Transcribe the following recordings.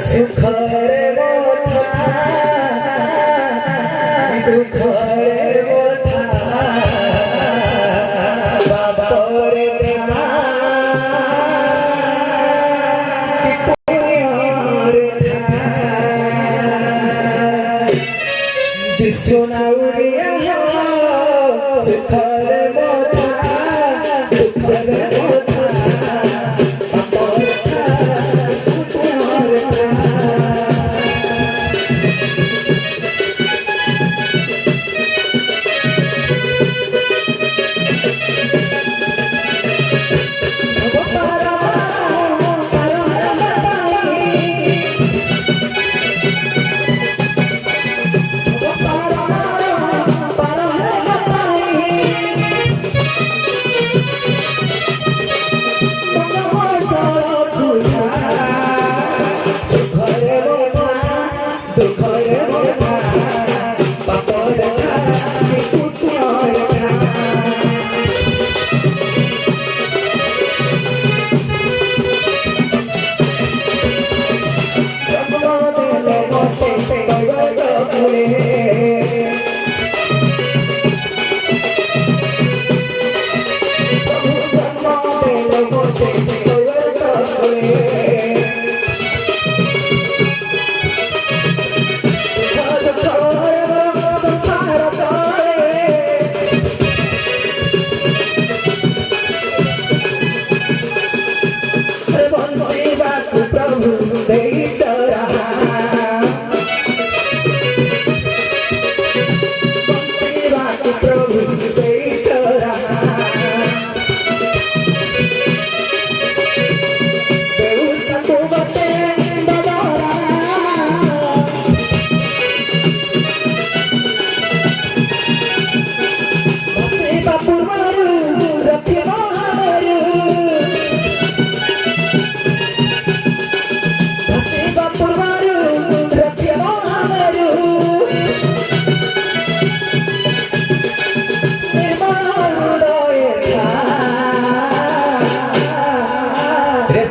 सुखरे मोथा दुखरे मोथा बापरे सुनाउरिया सुखरे मोथा दुखरे मोथा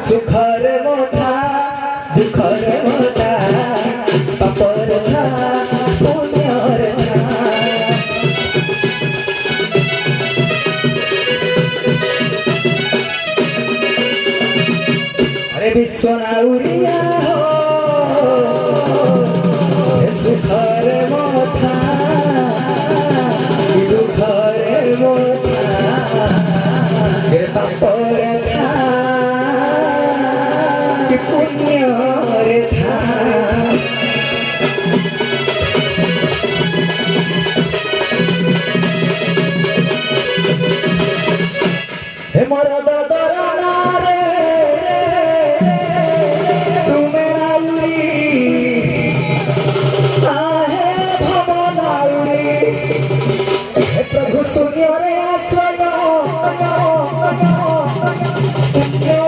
सुखर मोथा दुखर मोथा पापर था पुण्यर था अरे विश्वनाउरिया हो सुखर मोथा दुखर मोथा पापर था पुण्यर था हे मोरा ददराना रे तू मेरा उरी आहे भवनाउरी हे प्रभु सुनियो रे आश्रय सुनियो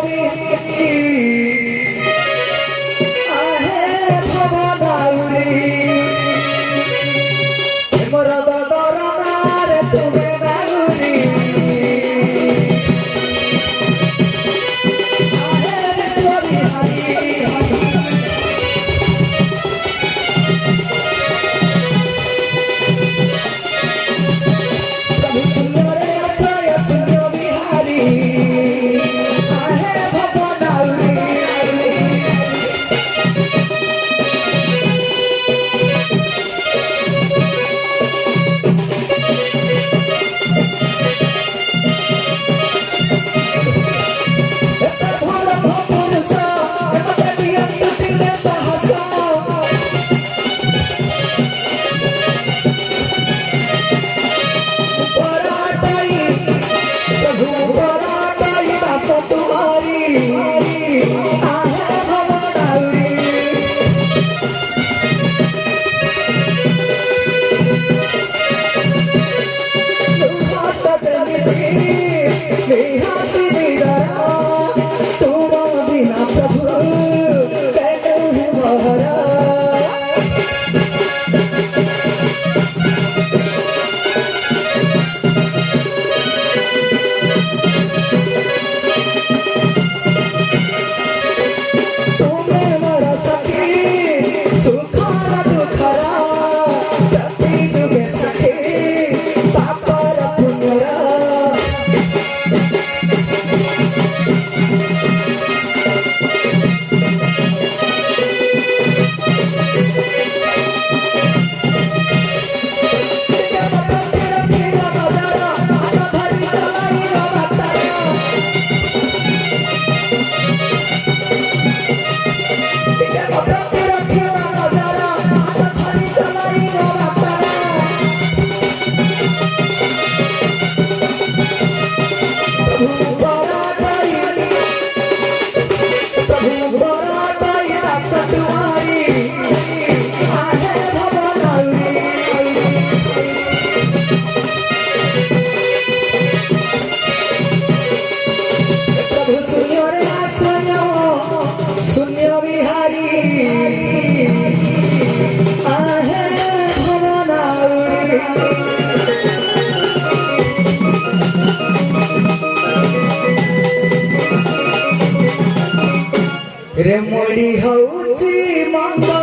रे मोड़ी हौची मंगा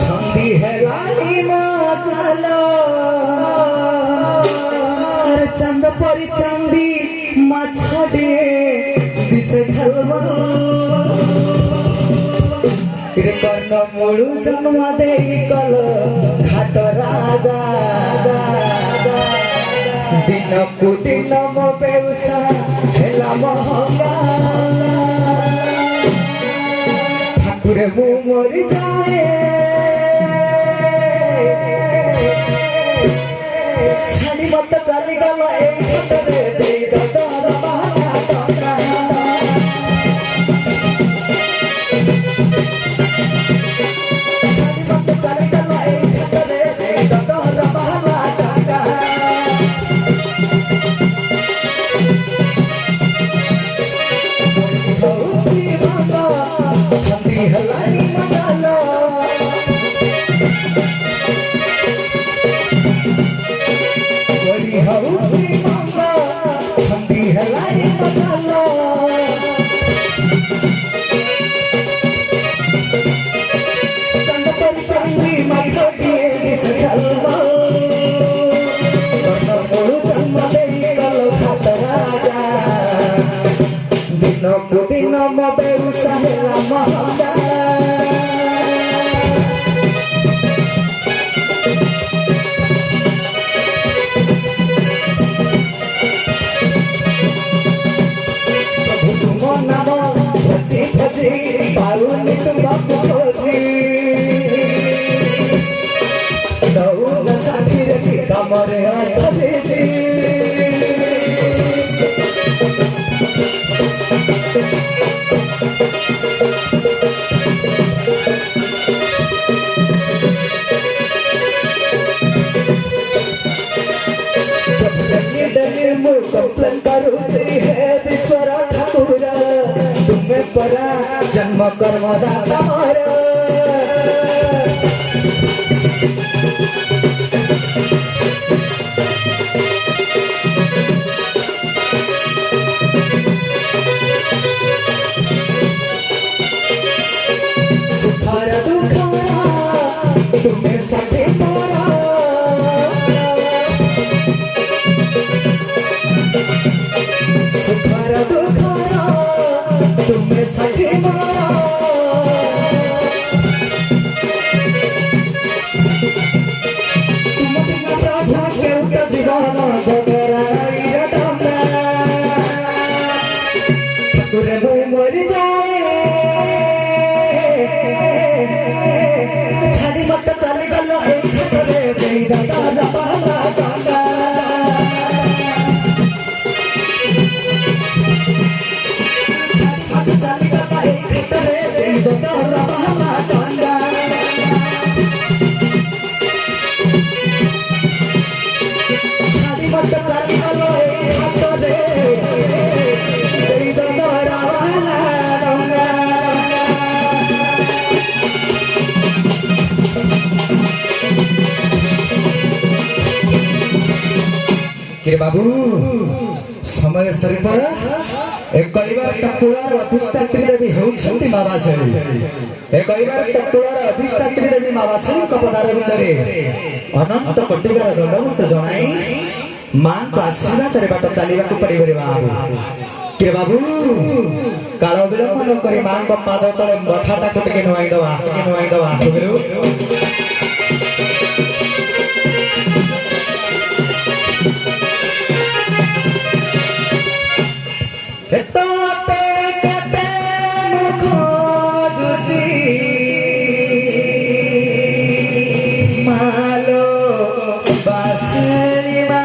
छंदी है लानी माचला अरे चंद परी चंदी मछड़े दिसे झलमल रे कर्ण मुळु जन्म देई कल घाट राजा दिन को दिन मो बेउसा हेला महंगा ठाकुर मु मरी जाए छाड़ी मत चली गल ए घटरे दे दर बहला टका छाड़ी मत चली गल ए घटरे दे दर बहला टका हलानी मंगालो बड़ी हौची मंगा संधी हलानी मंगालो चंद पर चंदी मछोटी दिस झलमल कर्ण मुळु जन्म देई कल घाट राजा दिन को दिन मो बेउसा हेला महंगा प्रभु तुम नाम भजी भजी पारुनी तुम खोजी दौन साथी रे तमरे अच्छा भेजी कंप्लेन करूची है ईश्वर ठाकुर तुम्हें परा जन्म कर्म दाता सुखार दुखारा तुम्हें सके पारा सुखार दुखारा तुम्हें सके मारा तुम बिना प्रार्थना के उठा जीवन गगराई रटना ठाकुर मु मरी जाए छाड़ी मत चली गल ए घटरे देई दादा बहला कांदा चली गल ए घटरे देई दादा बहला कांदा छाड़ी मत चली गल ए घटरे देई दादा बहला कांदा के बाबू समय सरित एक कई बार टकुलार अधिष्ठात्री देवी होउछंती मावासरी एक कई बार टकुलार अधिष्ठात्री देवी मावासरी कपदार भितरे अनंत कोटिगर दंडवत जणाई मां को आशीर्वाद रे बाट चालिबा को पड़िबे रे बाबू के बाबू काल विलंब न करी मां को पाद तले मथाटा को टिके नुआई दवा बुझलु हेतोते कते मुखो जुजी मालो बासलिमा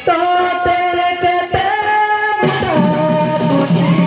तोते कते मुखो जुजी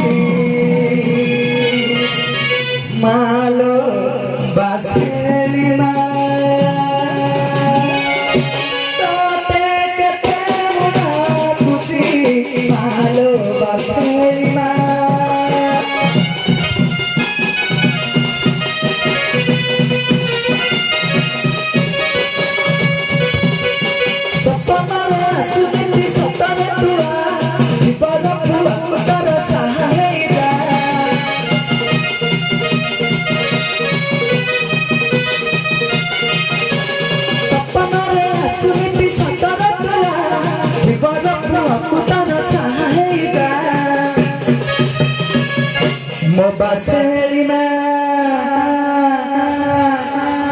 बासेली में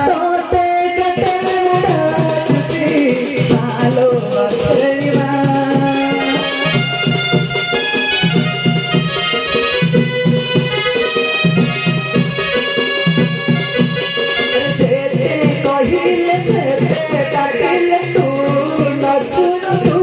तोते कटे मुड़ा तुझी मालो बासेली में जेते कहिले जेते काटिले तू न सुन तू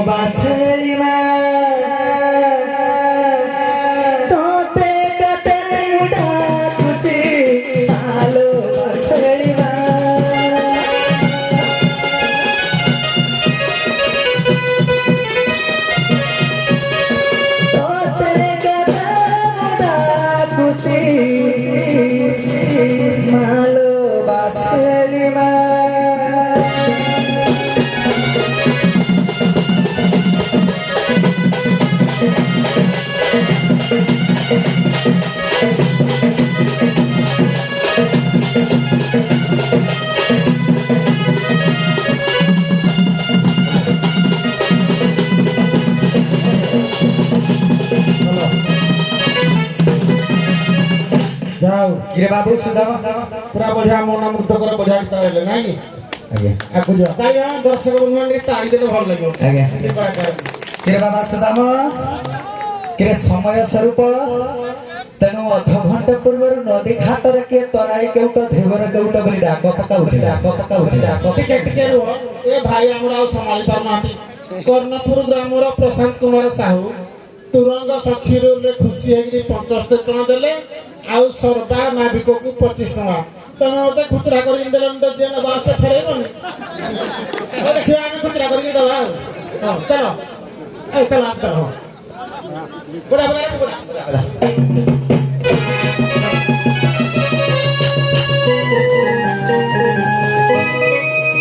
बासेली में तोते कटे मुड़ा तुझी मालो बासेली में तोते कटे मुड़ा तुझी मालो बासेली में जाओ किरे बाबू सुदामा पूरा बढ़िया मन मुग्ध कर बजा गीत नहीं आगे आगु जा ताई हम दर्शक बंधु मान ताली देले भल लागो आगे ये कलाकार किरे बाबा सुदामा किरे समय स्वरूप तेनु अध घंटा पूर्व नदी घाटर के तराई केउट धेवर केउट बली डाक पका उठे टिके रुह ए भाई हमरा संभाली पार नाती कर्णपुर ग्रामर प्रशांत कुमार साहू तुरंग सखीरू रे खुशी है कि 75 टका देले आउ सरदा नाविक को 25 टका तमे ओते खुचरा करि देलन त जेन बास फेरेबन ओ देखियो आमे खुचरा करि दवा चलो ए चलो आप चलो पूरा